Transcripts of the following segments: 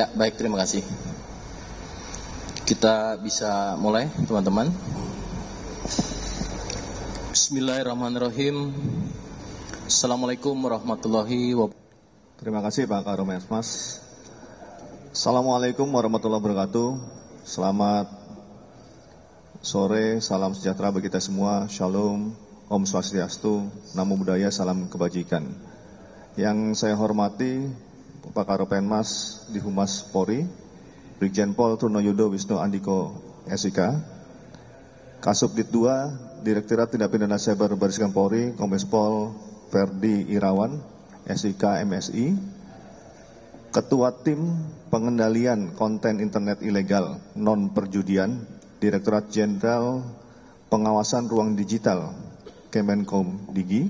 Ya, baik, terima kasih. Kita bisa mulai, teman-teman. Bismillahirrahmanirrahim. Assalamualaikum warahmatullahi wabarakatuh. Terima kasih Pak Karomesmas. Assalamualaikum warahmatullahi wabarakatuh. Selamat sore, salam sejahtera bagi kita semua. Shalom, Om Swastiastu, Namo Buddhaya, salam kebajikan. Yang saya hormati Pak Karopenmas di Humas Polri, Brigjen Pol Trunoyudo Wisnu Andiko SIK, Kasubdit 2, Direktorat Tindak Pidana Cyber Baris Krim Polri, Kombes Pol Ferdi Irawan, SIK MSI, Ketua Tim Pengendalian Konten Internet Ilegal Non-Perjudian, Direktorat Jenderal Pengawasan Ruang Digital, Kemenkom Digi,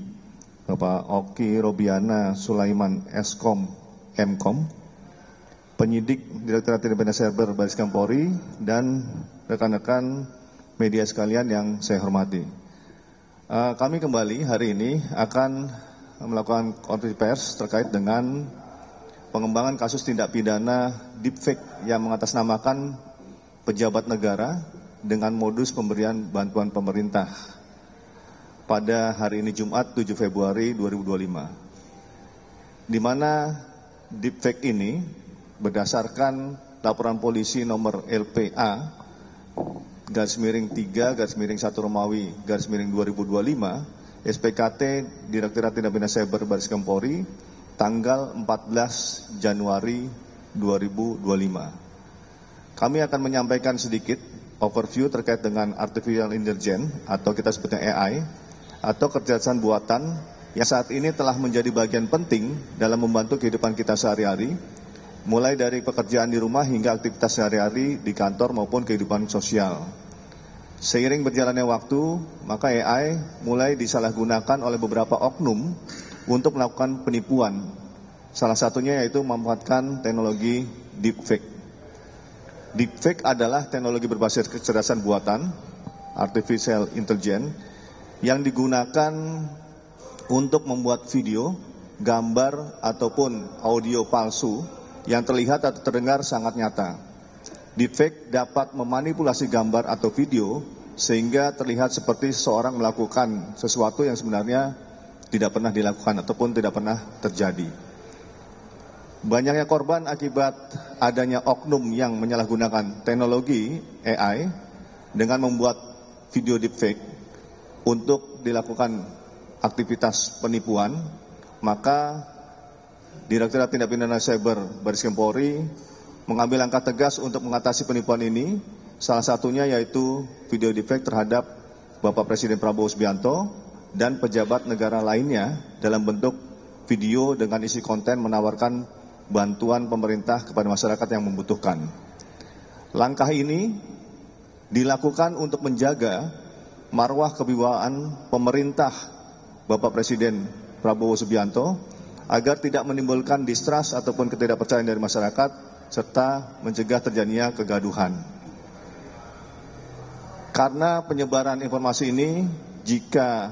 Bapak Oki Robiana Sulaiman Eskom Mkom, penyidik Direktorat Tindak Pidana Cyber Baris Krim Polri, dan rekan-rekan media sekalian yang saya hormati. Kami kembali hari ini akan melakukan konferensi pers terkait dengan pengembangan kasus tindak pidana deepfake yang mengatasnamakan pejabat negara dengan modus pemberian bantuan pemerintah pada hari ini Jumat 7 Februari 2025. Di mana deepfake ini berdasarkan laporan polisi nomor LPA /3/1 SPKT Direktorat Tindak Pidana Cyber Baris Krim Polri tanggal 14 Januari 2025. Kami akan menyampaikan sedikit overview terkait dengan artificial intelligence atau kita sebutnya AI atau kecerdasan buatan yang saat ini telah menjadi bagian penting dalam membantu kehidupan kita sehari-hari, mulai dari pekerjaan di rumah hingga aktivitas sehari-hari di kantor maupun kehidupan sosial. Seiring berjalannya waktu, maka AI mulai disalahgunakan oleh beberapa oknum untuk melakukan penipuan. Salah satunya yaitu memanfaatkan teknologi deepfake. Deepfake adalah teknologi berbasis kecerdasan buatan, artificial intelligence, yang digunakan untuk membuat video, gambar, ataupun audio palsu yang terlihat atau terdengar sangat nyata. Deepfake dapat memanipulasi gambar atau video sehingga terlihat seperti seseorang melakukan sesuatu yang sebenarnya tidak pernah dilakukan ataupun tidak pernah terjadi. Banyaknya korban akibat adanya oknum yang menyalahgunakan teknologi AI dengan membuat video deepfake untuk dilakukan aktivitas penipuan, maka Direktorat Tindak Pidana Cyber Baris Krim Polri mengambil langkah tegas untuk mengatasi penipuan ini. Salah satunya yaitu video deepfake terhadap Bapak Presiden Prabowo Subianto dan pejabat negara lainnya dalam bentuk video dengan isi konten menawarkan bantuan pemerintah kepada masyarakat yang membutuhkan. Langkah ini dilakukan untuk menjaga marwah kewibawaan pemerintah Bapak Presiden Prabowo Subianto agar tidak menimbulkan distrust ataupun ketidakpercayaan dari masyarakat serta mencegah terjadinya kegaduhan. Karena penyebaran informasi ini, jika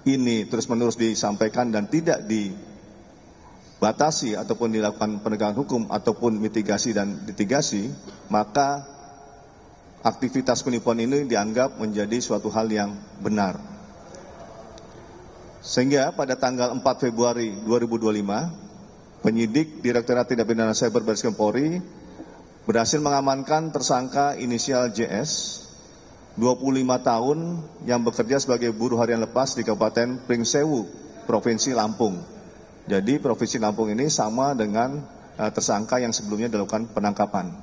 ini terus-menerus disampaikan dan tidak dibatasi ataupun dilakukan penegakan hukum ataupun mitigasi dan litigasi, maka aktivitas penipuan ini dianggap menjadi suatu hal yang benar. Sehingga pada tanggal 4 Februari 2025, penyidik Direktorat Tindak Pidana Cyber Baris Krim Polri berhasil mengamankan tersangka inisial JS, 25 tahun, yang bekerja sebagai buruh harian lepas di Kabupaten Pringsewu, Provinsi Lampung. Jadi Provinsi Lampung ini sama dengan tersangka yang sebelumnya dilakukan penangkapan.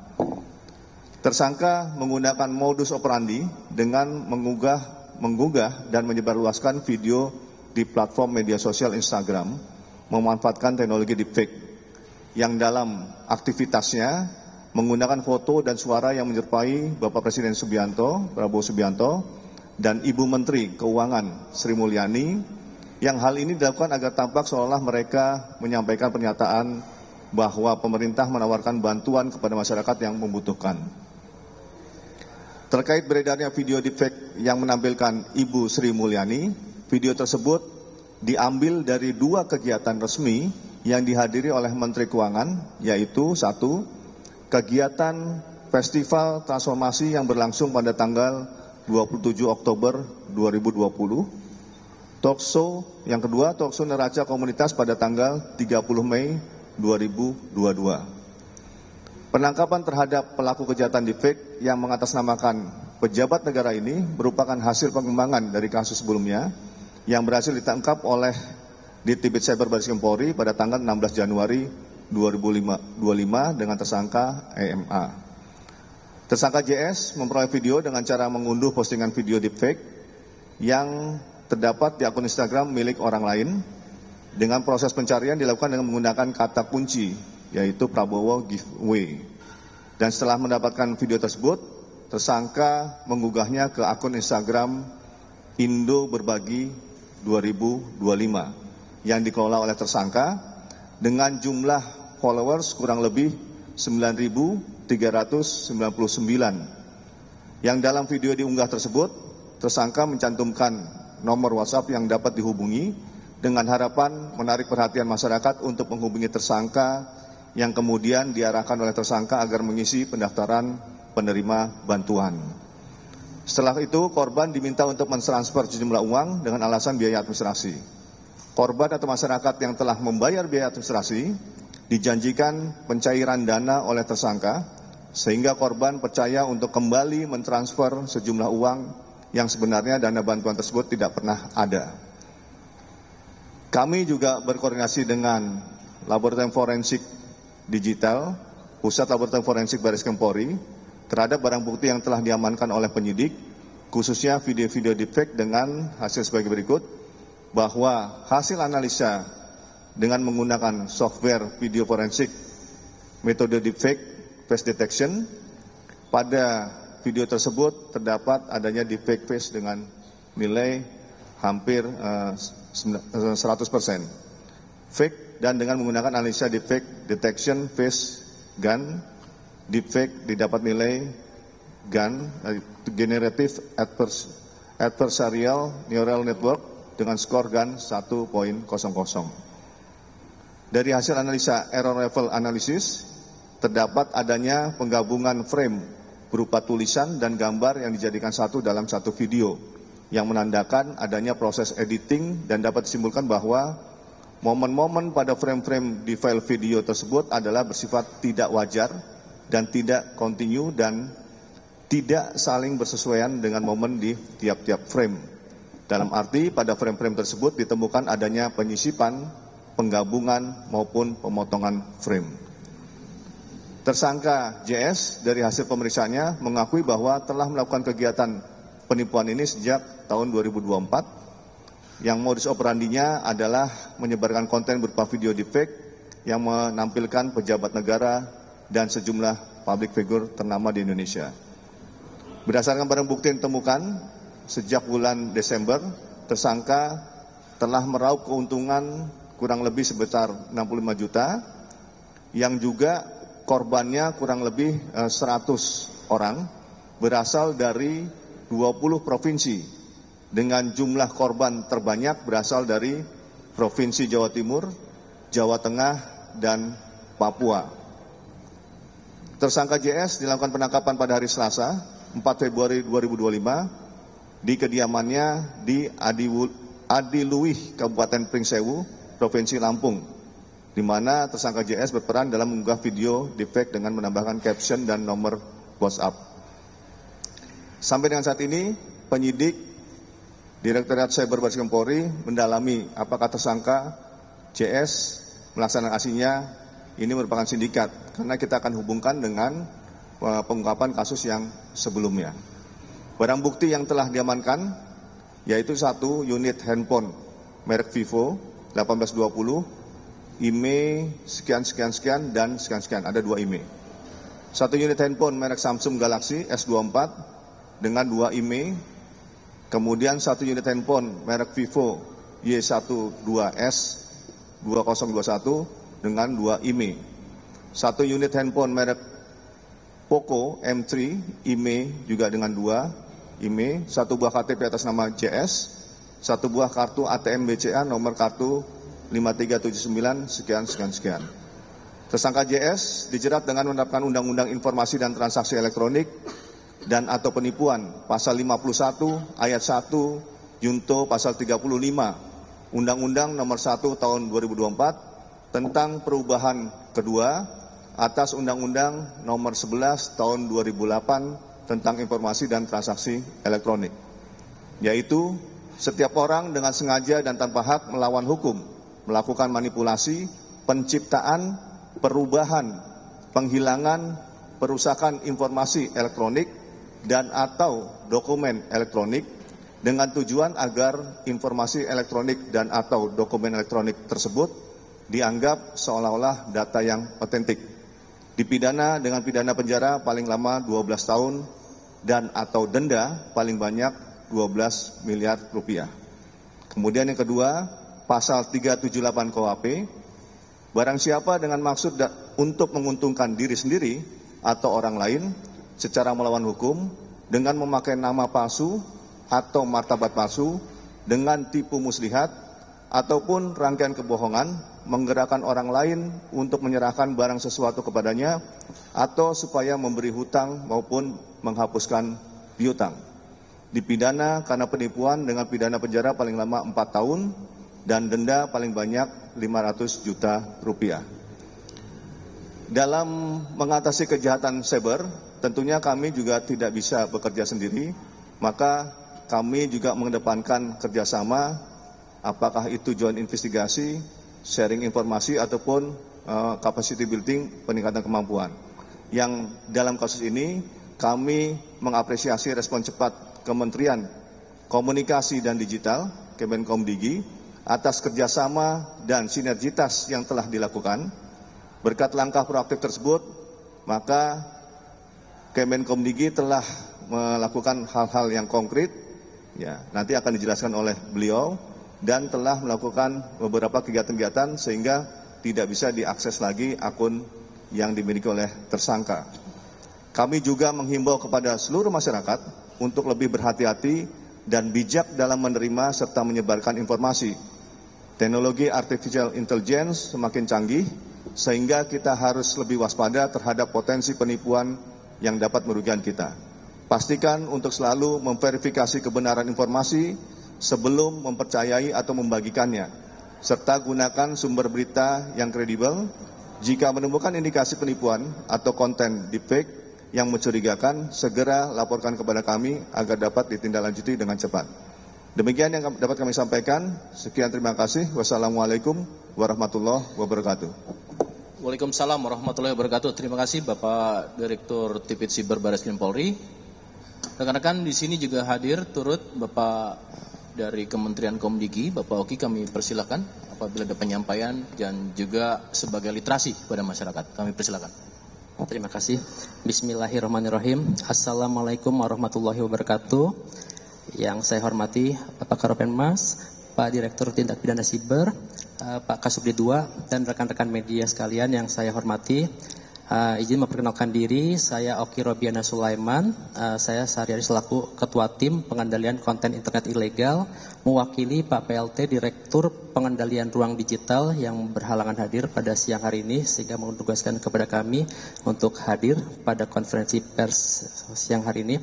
Tersangka menggunakan modus operandi dengan menggugah dan menyebarluaskan video di platform media sosial Instagram, memanfaatkan teknologi deepfake yang dalam aktivitasnya menggunakan foto dan suara yang menyerupai Bapak Presiden Prabowo Subianto, dan Ibu Menteri Keuangan Sri Mulyani, yang hal ini dilakukan agar tampak seolah mereka menyampaikan pernyataan bahwa pemerintah menawarkan bantuan kepada masyarakat yang membutuhkan. Terkait beredarnya video deepfake yang menampilkan Ibu Sri Mulyani, video tersebut diambil dari dua kegiatan resmi yang dihadiri oleh Menteri Keuangan, yaitu satu, kegiatan Festival Transformasi yang berlangsung pada tanggal 27 Oktober 2020. Talkshow yang kedua, Talkshow Neraca Komunitas pada tanggal 30 Mei 2022. Penangkapan terhadap pelaku kejahatan deepfake yang mengatasnamakan pejabat negara ini merupakan hasil pengembangan dari kasus sebelumnya yang berhasil ditangkap oleh Ditbid Cyber Bareskrim Polri pada tanggal 16 Januari 2025 dengan tersangka EMA. Tersangka JS memperoleh video dengan cara mengunduh postingan video deepfake yang terdapat di akun Instagram milik orang lain. Dengan proses pencarian dilakukan dengan menggunakan kata kunci, yaitu Prabowo giveaway. Dan setelah mendapatkan video tersebut, tersangka menggugahnya ke akun Instagram Indo Berbagi 2025 yang dikelola oleh tersangka dengan jumlah followers kurang lebih 9.399. Yang dalam video diunggah tersebut, tersangka mencantumkan nomor WhatsApp yang dapat dihubungi dengan harapan menarik perhatian masyarakat untuk menghubungi tersangka yang kemudian diarahkan oleh tersangka agar mengisi pendaftaran penerima bantuan. Setelah itu, korban diminta untuk mentransfer sejumlah uang dengan alasan biaya administrasi. Korban atau masyarakat yang telah membayar biaya administrasi dijanjikan pencairan dana oleh tersangka, sehingga korban percaya untuk kembali mentransfer sejumlah uang yang sebenarnya dana bantuan tersebut tidak pernah ada. Kami juga berkoordinasi dengan Laboratorium Forensik Digital, Pusat Laboratorium Forensik Bareskrim Polri, terhadap barang bukti yang telah diamankan oleh penyidik, khususnya video-video deepfake dengan hasil sebagai berikut, bahwa hasil analisa dengan menggunakan software video forensik metode deepfake face detection, pada video tersebut terdapat adanya deepfake face dengan nilai hampir 100%. Fake dan dengan menggunakan analisa deepfake detection face gun, deepfake didapat nilai GAN, Generative Adversarial Neural Network, dengan skor GAN 1.00. Dari hasil analisa error level analysis, terdapat adanya penggabungan frame berupa tulisan dan gambar yang dijadikan satu dalam satu video, yang menandakan adanya proses editing dan dapat disimpulkan bahwa momen-momen pada frame-frame di file video tersebut adalah bersifat tidak wajar dan tidak kontinu dan tidak saling bersesuaian dengan momen di tiap-tiap frame. Dalam arti pada frame-frame tersebut ditemukan adanya penyisipan, penggabungan maupun pemotongan frame. Tersangka JS dari hasil pemeriksaannya mengakui bahwa telah melakukan kegiatan penipuan ini sejak tahun 2024, yang modus operandinya adalah menyebarkan konten berupa video deepfake yang menampilkan pejabat negara dan sejumlah public figure ternama di Indonesia. Berdasarkan barang bukti yang ditemukan, sejak bulan Desember, tersangka telah meraup keuntungan kurang lebih sebesar 65 juta, yang juga korbannya kurang lebih 100 orang, berasal dari 20 provinsi, dengan jumlah korban terbanyak berasal dari Provinsi Jawa Timur, Jawa Tengah, dan Papua. Tersangka JS dilakukan penangkapan pada hari Selasa, 4 Februari 2025, di kediamannya di Adiluwih, Kabupaten Pringsewu, Provinsi Lampung, di mana tersangka JS berperan dalam mengunggah video deepfake dengan menambahkan caption dan nomor WhatsApp. Sampai dengan saat ini, penyidik Direktorat Cyber Bareskrim Polri mendalami apakah tersangka JS melaksanakan aksinya ini merupakan sindikat, karena kita akan hubungkan dengan pengungkapan kasus yang sebelumnya. Barang bukti yang telah diamankan yaitu 1 unit handphone merek Vivo 1820, IMEI sekian dan sekian, ada 2 IMEI. 1 unit handphone merek Samsung Galaxy S24 dengan 2 IMEI, kemudian 1 unit handphone merek Vivo Y12S 2021 dengan 2 IMEI. 1 unit handphone merek Poco M3 IMEI juga dengan 2 IMEI, 1 buah KTP atas nama JS, 1 buah kartu ATM BCA nomor kartu 5379 sekian. Tersangka JS dijerat dengan menerapkan Undang-Undang Informasi dan Transaksi Elektronik dan atau penipuan pasal 51 ayat 1 junto pasal 35 Undang-Undang Nomor 1 Tahun 2024 tentang perubahan kedua atas Undang-Undang Nomor 11 Tahun 2008 tentang Informasi dan Transaksi Elektronik, yaitu setiap orang dengan sengaja dan tanpa hak melawan hukum melakukan manipulasi, penciptaan, perubahan, penghilangan, perusakan informasi elektronik dan atau dokumen elektronik dengan tujuan agar informasi elektronik dan atau dokumen elektronik tersebut dianggap seolah-olah data yang otentik. Dipidana dengan pidana penjara paling lama 12 tahun dan atau denda paling banyak 12 miliar rupiah. Kemudian yang kedua, pasal 378 KUHP, barang siapa dengan maksud untuk menguntungkan diri sendiri atau orang lain secara melawan hukum dengan memakai nama palsu atau martabat palsu dengan tipu muslihat ataupun rangkaian kebohongan menggerakkan orang lain untuk menyerahkan barang sesuatu kepadanya atau supaya memberi hutang maupun menghapuskan piutang. Dipidana karena penipuan dengan pidana penjara paling lama 4 tahun dan denda paling banyak 500 juta rupiah. Dalam mengatasi kejahatan cyber, tentunya kami juga tidak bisa bekerja sendiri, maka kami juga mengedepankan kerjasama, apakah itu joint investigasi, sharing informasi, ataupun capacity building, peningkatan kemampuan. Yang dalam kasus ini, kami mengapresiasi respon cepat Kementerian Komunikasi dan Digital, Kemenkomdigi, atas kerjasama dan sinergitas yang telah dilakukan. Berkat langkah proaktif tersebut, maka Kemenkomdigi telah melakukan hal-hal yang konkret, ya, nanti akan dijelaskan oleh beliau, dan telah melakukan beberapa kegiatan-kegiatan sehingga tidak bisa diakses lagi akun yang dimiliki oleh tersangka. Kami juga menghimbau kepada seluruh masyarakat untuk lebih berhati-hati dan bijak dalam menerima serta menyebarkan informasi. Teknologi artificial intelligence semakin canggih, sehingga kita harus lebih waspada terhadap potensi penipuan yang dapat merugikan kita. Pastikan untuk selalu memverifikasi kebenaran informasi sebelum mempercayai atau membagikannya, serta gunakan sumber berita yang kredibel. Jika menemukan indikasi penipuan atau konten deepfake yang mencurigakan, segera laporkan kepada kami agar dapat ditindaklanjuti dengan cepat. Demikian yang dapat kami sampaikan. Sekian, terima kasih. Wassalamualaikum warahmatullahi wabarakatuh. Waalaikumsalam warahmatullahi wabarakatuh. Terima kasih Bapak Direktur Tipit Siber Barreskrim Polri. Rekan-rekan di sini juga hadir turut Bapak dari Kementerian Komdigi, Bapak Oki, kami persilakan apabila ada penyampaian dan juga sebagai literasi kepada masyarakat. Kami persilakan. Terima kasih. Bismillahirrahmanirrahim. Assalamualaikum warahmatullahi wabarakatuh. Yang saya hormati Bapak Karopenmas, Pak Direktur Tindak Pidana Siber, Pak Kasubdit 2, dan rekan-rekan media sekalian yang saya hormati. Izin memperkenalkan diri, saya Oki Robiana Sulaiman. Saya sehari-hari selaku Ketua Tim Pengendalian Konten Internet Ilegal, mewakili Pak PLT Direktur Pengendalian Ruang Digital yang berhalangan hadir pada siang hari ini, sehingga menugaskan kepada kami untuk hadir pada konferensi pers siang hari ini.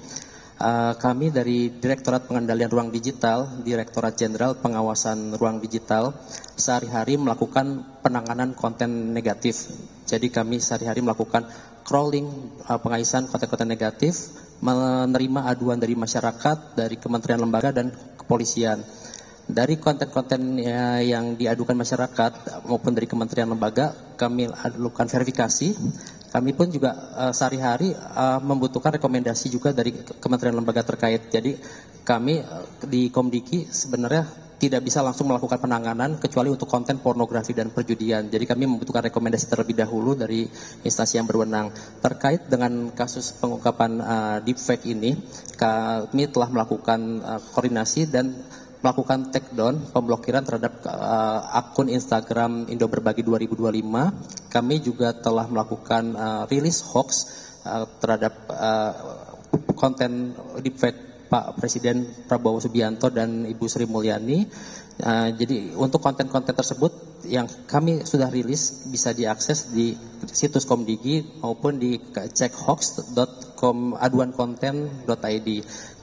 Kami dari Direktorat Pengendalian Ruang Digital, Direktorat Jenderal Pengawasan Ruang Digital, sehari-hari melakukan penanganan konten negatif. Jadi kami sehari-hari melakukan crawling, pengaisan konten-konten negatif, menerima aduan dari masyarakat, dari kementerian lembaga dan kepolisian. Dari konten-konten yang diadukan masyarakat maupun dari kementerian lembaga, kami lakukan verifikasi. Kami pun juga sehari-hari membutuhkan rekomendasi juga dari kementerian lembaga terkait. Jadi kami di Komdiki sebenarnya tidak bisa langsung melakukan penanganan kecuali untuk konten pornografi dan perjudian. Jadi kami membutuhkan rekomendasi terlebih dahulu dari instansi yang berwenang. Terkait dengan kasus pengungkapan deepfake ini, kami telah melakukan koordinasi dan melakukan takedown, pemblokiran terhadap akun Instagram Indo Berbagi 2025. Kami juga telah melakukan rilis hoax terhadap konten deepfake Pak Presiden Prabowo Subianto dan Ibu Sri Mulyani. Jadi untuk konten-konten tersebut yang kami sudah rilis bisa diakses di situs Komdigi maupun di checkhoax.aduankonten.id.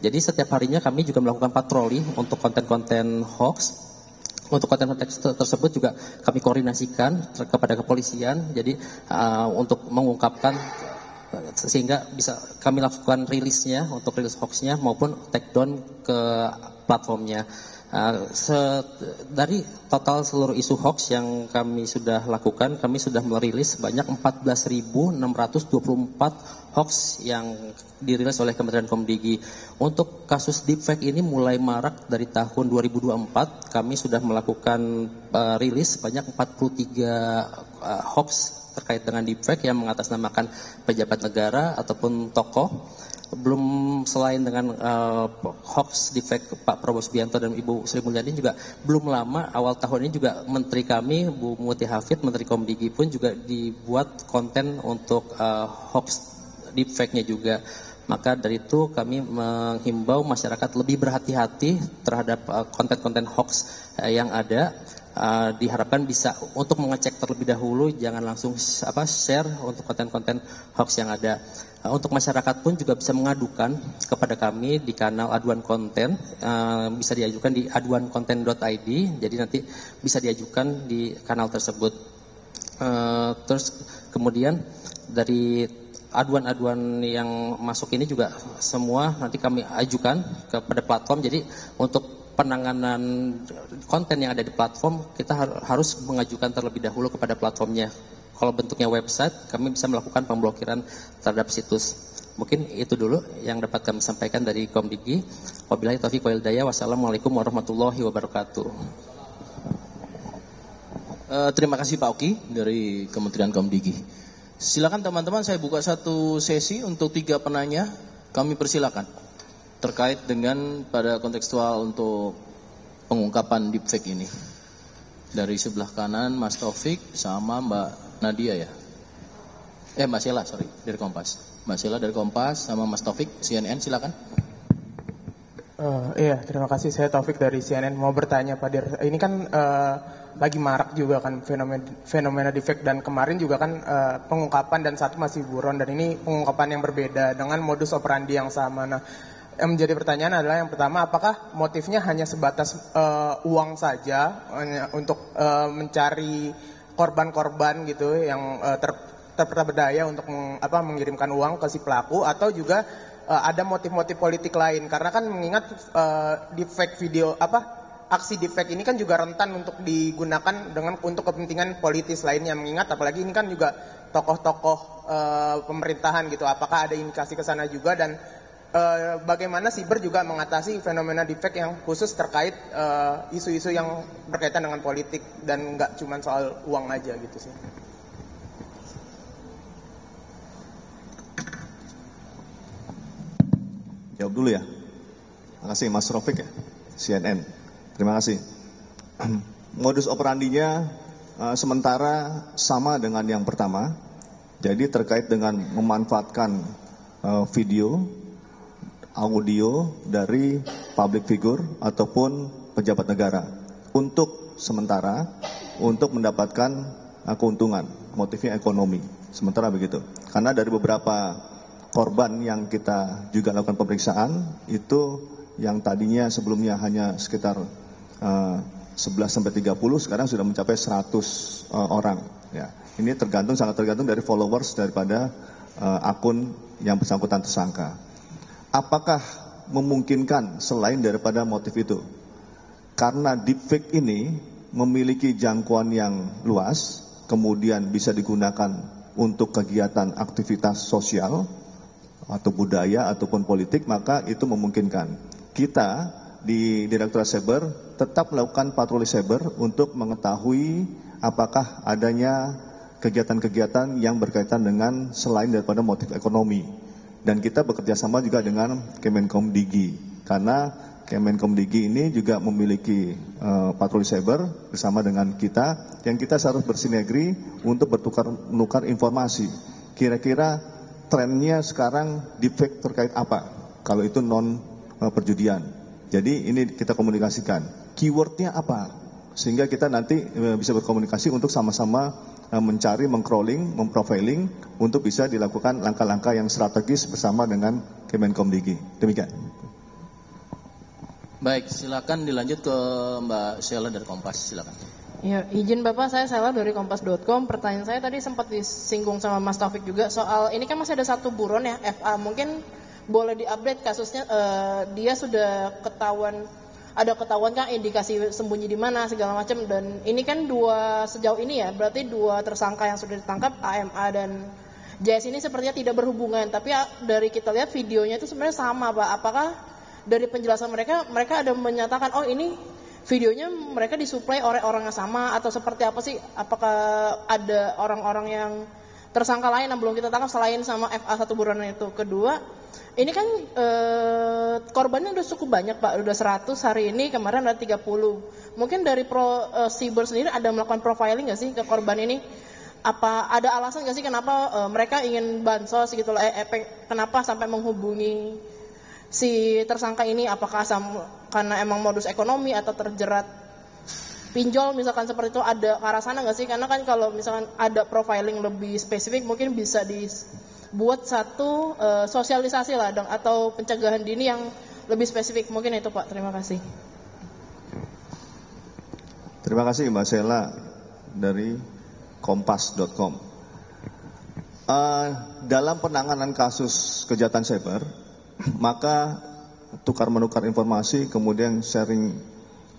Jadi setiap harinya kami juga melakukan patroli untuk konten-konten hoax. Untuk konten-konten tersebut juga kami koordinasikan kepada kepolisian. Jadi untuk mengungkapkan sehingga bisa kami lakukan rilisnya untuk rilis hoaxnya maupun take down ke platformnya. Dari total seluruh isu hoax yang kami sudah lakukan, kami sudah merilis sebanyak 14.624 hoax yang dirilis oleh Kementerian Komdigi. Untuk kasus deepfake ini mulai marak dari tahun 2024, kami sudah melakukan rilis sebanyak 43 hoax terkait dengan deepfake yang mengatasnamakan pejabat negara ataupun tokoh. Belum selain dengan hoax deepfake Pak Prabowo Subianto dan Ibu Sri Mulyani juga belum lama awal tahun ini juga Menteri kami Bu Muti Hafid, Menteri Komdigi pun juga dibuat konten untuk hoax deepfake-nya juga. Maka dari itu kami menghimbau masyarakat lebih berhati-hati terhadap konten-konten hoax yang ada. Diharapkan bisa untuk mengecek terlebih dahulu, jangan langsung share untuk konten-konten hoax yang ada. Untuk masyarakat pun juga bisa mengadukan kepada kami di kanal aduan konten, bisa diajukan di aduankonten.id, jadi nanti bisa diajukan di kanal tersebut. Terus kemudian dari aduan-aduan yang masuk ini juga semua nanti kami ajukan kepada platform. Jadi untuk penanganan konten yang ada di platform, kita harus mengajukan terlebih dahulu kepada platformnya. Kalau bentuknya website, kami bisa melakukan pemblokiran terhadap situs. Mungkin itu dulu yang dapat kami sampaikan dari Komdigi. Wabillahi taufiq wal hidayah. Wassalamualaikum warahmatullahi wabarakatuh. Terima kasih Pak Oki dari Kementerian Komdigi. Silakan teman-teman, saya buka satu sesi untuk 3 penanya. Kami persilakan terkait dengan pada kontekstual untuk pengungkapan deepfake ini. Dari sebelah kanan Mas Taufik sama Mbak Nadia ya. Mbak Sheila, sorry, dari Kompas. Mbak Sheila dari Kompas sama Mas Taufik CNN, silakan. Iya, terima kasih. Saya Taufik dari CNN. Mau bertanya Pak Dir, ini kan lagi marak juga kan fenomena deepfake, dan kemarin juga kan pengungkapan dan satu masih buron, dan ini pengungkapan yang berbeda dengan modus operandi yang sama. Nah, yang menjadi pertanyaan adalah yang pertama, apakah motifnya hanya sebatas uang saja untuk mencari korban-korban gitu yang terperdaya untuk mengirimkan uang ke si pelaku, atau juga ada motif-motif politik lain? Karena kan mengingat deepfake video aksi deepfake ini kan juga rentan untuk digunakan untuk kepentingan politis lainnya, mengingat apalagi ini kan juga tokoh-tokoh pemerintahan gitu. Apakah ada indikasi ke sana juga, dan bagaimana Siber juga mengatasi fenomena deepfake yang khusus terkait isu-isu yang berkaitan dengan politik dan nggak cuma soal uang aja gitu sih. Jawab dulu ya. Terima kasih Mas Rofik ya, CNN. Terima kasih. Modus operandinya sementara sama dengan yang pertama. Jadi terkait dengan memanfaatkan video, audio dari public figure ataupun pejabat negara untuk sementara untuk mendapatkan keuntungan, motifnya ekonomi. Sementara begitu. Karena dari beberapa korban yang kita juga lakukan pemeriksaan itu yang tadinya sebelumnya hanya sekitar 11 sampai 30, sekarang sudah mencapai 100 orang. Ya, ini sangat tergantung dari followers daripada akun yang bersangkutan tersangka. Apakah memungkinkan selain daripada motif itu? Karena deepfake ini memiliki jangkauan yang luas, kemudian bisa digunakan untuk kegiatan aktivitas sosial atau budaya ataupun politik, maka itu memungkinkan. Kita di Direktorat Cyber tetap melakukan patroli cyber untuk mengetahui apakah adanya kegiatan-kegiatan yang berkaitan dengan selain daripada motif ekonomi. Dan kita bekerja sama juga dengan Kemenkomdigi, karena Kemenkomdigi ini juga memiliki patroli cyber bersama dengan kita, yang kita harus bersinergi untuk menukar informasi. Kira-kira trennya sekarang deepfake terkait apa? Kalau itu non perjudian. Jadi ini kita komunikasikan. Keywordnya apa? sehingga kita nanti bisa berkomunikasi untuk sama-sama mencari, meng-crawling, memprofiling untuk bisa dilakukan langkah-langkah yang strategis bersama dengan Kemenkomdigi. Demikian. Baik, silakan dilanjut ke Mbak Sheila dari Kompas, silakan. Ya, izin Bapak, saya Sheila dari Kompas.com. Pertanyaan saya tadi sempat disinggung sama Mas Taufik juga soal ini kan masih ada satu buron ya, FA. Mungkin boleh diupdate kasusnya, dia sudah ketahuan kan indikasi sembunyi di mana segala macam, dan ini kan sejauh ini ya, berarti dua tersangka yang sudah ditangkap, AMA dan JS ini sepertinya tidak berhubungan, tapi dari kita lihat videonya itu sebenarnya sama Pak. Apakah dari penjelasan mereka ada menyatakan oh ini videonya mereka disuplai oleh orang yang sama atau seperti apa sih? Apakah ada orang-orang yang tersangka lain yang belum kita tangkap selain sama FA1 buronan itu? Kedua, ini kan korbannya udah cukup banyak Pak, udah 100 hari ini, kemarin ada 30. Mungkin dari Siber sendiri ada melakukan profiling nggak sih ke korban ini? Apa ada alasan nggak sih kenapa mereka ingin bansos gitu loh? Kenapa sampai menghubungi si tersangka ini? Apakah karena emang modus ekonomi atau terjerat pinjol misalkan seperti itu, ada ke arah sana nggak sih? Karena kan kalau misalkan ada profiling lebih spesifik mungkin bisa dibuat satu sosialisasi lah dong, atau pencegahan dini yang lebih spesifik, mungkin itu Pak. Terima kasih. Terima kasih Mbak Sheila dari Kompas.com. Dalam penanganan kasus kejahatan cyber, maka tukar-menukar informasi, kemudian sharing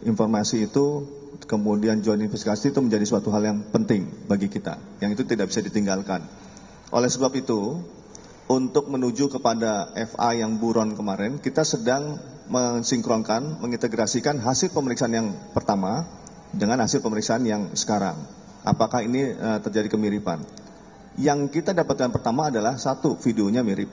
informasi itu, kemudian joint investigasi itu menjadi suatu hal yang penting bagi kita, yang itu tidak bisa ditinggalkan. Oleh sebab itu, untuk menuju kepada FA yang buron kemarin, kita sedang mensinkronkan, mengintegrasikan hasil pemeriksaan yang pertama dengan hasil pemeriksaan yang sekarang. Apakah ini terjadi kemiripan? Yang kita dapatkan pertama adalah satu, videonya mirip.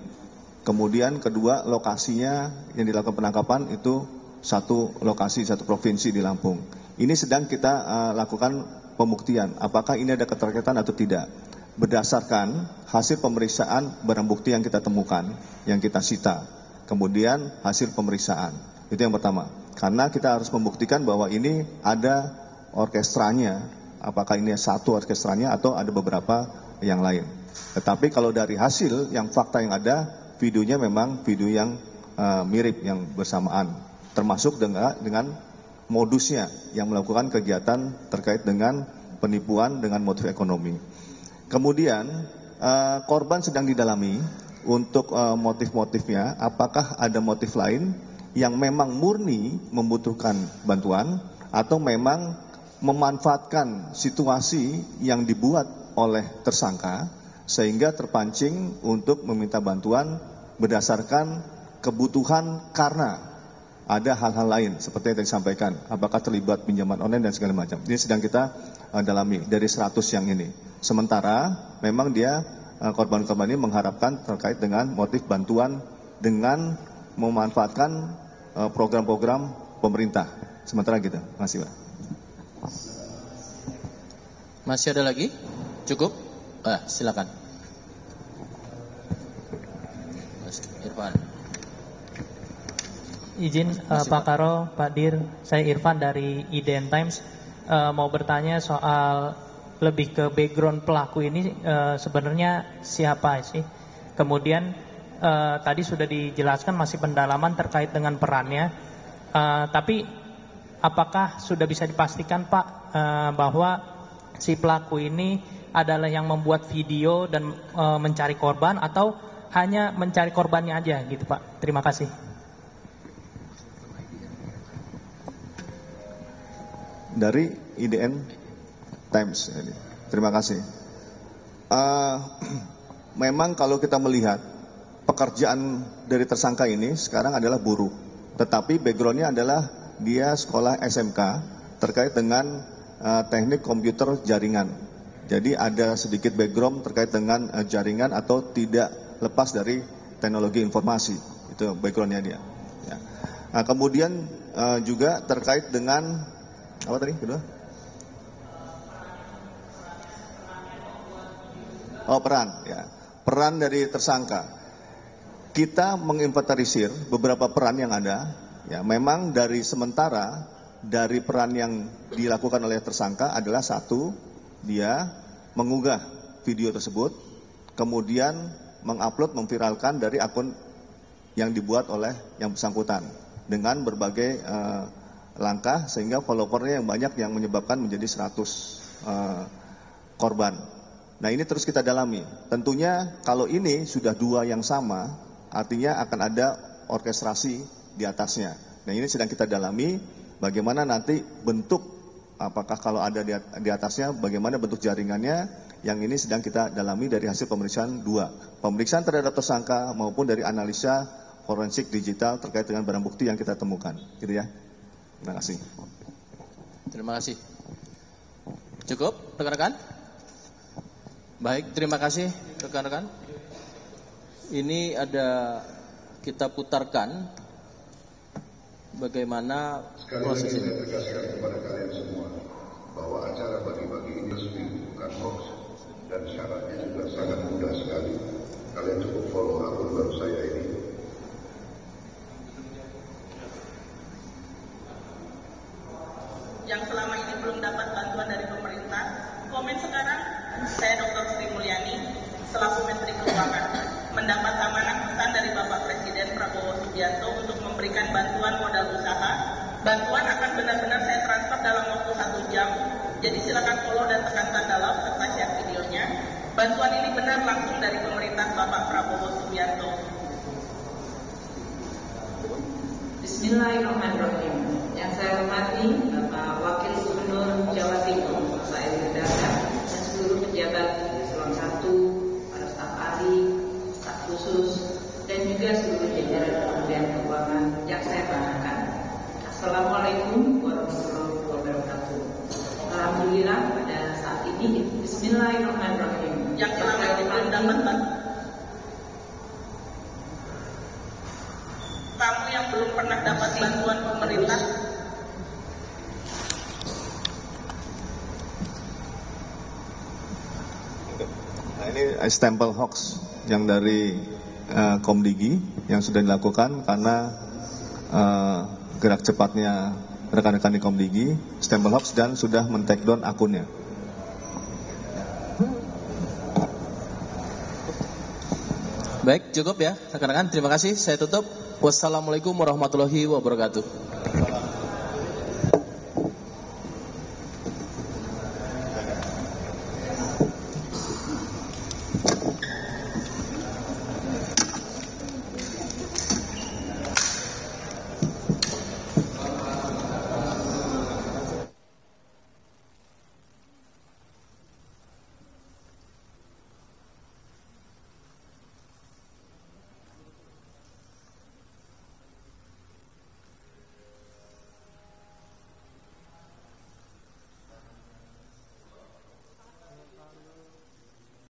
Kemudian kedua, lokasinya yang dilakukan penangkapan itu satu lokasi, satu provinsi di Lampung. Ini sedang kita lakukan pembuktian, apakah ini ada keterkaitan atau tidak. Berdasarkan hasil pemeriksaan barang bukti yang kita temukan, yang kita sita. Kemudian hasil pemeriksaan, itu yang pertama. Karena kita harus membuktikan bahwa ini ada orkestranya, apakah ini satu orkestranya atau ada beberapa yang lain. Tetapi kalau dari hasil yang fakta yang ada, videonya memang video yang mirip, yang bersamaan, termasuk dengan modusnya yang melakukan kegiatan terkait dengan penipuan dengan motif ekonomi. Kemudian korban sedang didalami untuk motif-motifnya, apakah ada motif lain yang memang murni membutuhkan bantuan atau memang memanfaatkan situasi yang dibuat oleh tersangka sehingga terpancing untuk meminta bantuan berdasarkan kebutuhan karena ada hal-hal lain seperti yang tadi disampaikan, apakah terlibat pinjaman online dan segala macam. Ini sedang kita dalami dari 100 yang ini. Sementara memang dia korban-korban ini mengharapkan terkait dengan motif bantuan dengan memanfaatkan program-program pemerintah. Sementara gitu. Terima kasih Pak. Masih ada lagi? Cukup? Silakan. Mas Irfan. Izin Pak Karo, Pak Dir, saya Irfan dari IDN Times. Mau bertanya soal lebih ke background pelaku ini, sebenarnya siapa sih? Kemudian tadi sudah dijelaskan masih pendalaman terkait dengan perannya, tapi apakah sudah bisa dipastikan Pak bahwa si pelaku ini adalah yang membuat video dan mencari korban, atau hanya mencari korbannya aja gitu Pak? Terima kasih. Dari IDN Times. Terima kasih. Memang kalau kita melihat pekerjaan dari tersangka ini sekarang adalah buruh, tetapi backgroundnya adalah dia sekolah SMK terkait dengan teknik komputer jaringan. Jadi ada sedikit background terkait dengan jaringan atau tidak lepas dari teknologi informasi. Itu backgroundnya dia. Ya. Kemudian juga terkait dengan apa tadi kedua? Peran, ya. Peran dari tersangka. Kita menginventarisir beberapa peran yang ada. Ya, memang dari sementara dari peran yang dilakukan oleh tersangka adalah satu, dia mengunggah video tersebut, kemudian mengupload, memviralkan dari akun yang dibuat oleh yang bersangkutan dengan berbagai langkah sehingga followernya yang banyak yang menyebabkan menjadi 100 korban. Nah ini terus kita dalami. Tentunya kalau ini sudah dua yang sama, artinya akan ada orkestrasi di atasnya. Nah ini sedang kita dalami bagaimana nanti bentuk, apakah kalau ada di atasnya, bagaimana bentuk jaringannya, yang ini sedang kita dalami dari hasil pemeriksaan dua. Pemeriksaan terhadap tersangka maupun dari analisa forensik digital terkait dengan barang bukti yang kita temukan. Gitu ya. Terima kasih. Terima kasih. Cukup, rekan-rekan? Baik, terima kasih rekan-rekan. Ini ada kita putarkan bagaimana proses ini. Sekali lagi saya tegaskan kepada kalian semua bahwa acara bagi-bagi ini resmi, bukan hoax, dan syaratnya juga sangat mudah sekali. Kalian cukup follow akun baru saya ini. Yang selama ini belum dapat bantuan dari pemerintah, komen sekarang. Saya Dr. Sri Mulyani, selaku Menteri Keuangan, mendapat amanah pesan dari Bapak Presiden Prabowo Subianto untuk memberikan bantuan modal usaha. Bantuan akan benar-benar saya transfer dalam waktu 1 jam. Jadi silakan follow dan tekan tanda like serta share videonya. Bantuan ini benar langsung dari pemerintah Bapak Prabowo Subianto. Bismillahirrahmanirrahim. Yang saya hormati Bapak Wakil Gubernur Jawa Timur, Bapak Emil Dardak, dan seluruh pejabat Eselon 1, para staf ahli, staf khusus, dan juga seluruh jajaran Kementerian Keuangan yang saya banggakan. Assalamualaikum warahmatullahi wabarakatuh. Alhamdulillah pada saat ini, Bismillahirrahmanirrahim. Yang selama ini belum dapat, kamu yang belum pernah dapat bantuan pemerintah, nah ini stempel hoax yang dari Komdigi yang sudah dilakukan karena gerak cepatnya rekan-rekan di Komdigi, stempel hoax dan sudah men-take down akunnya. Baik, cukup ya rekan-rekan. Terima kasih. Saya tutup. Wassalamualaikum warahmatullahi wabarakatuh.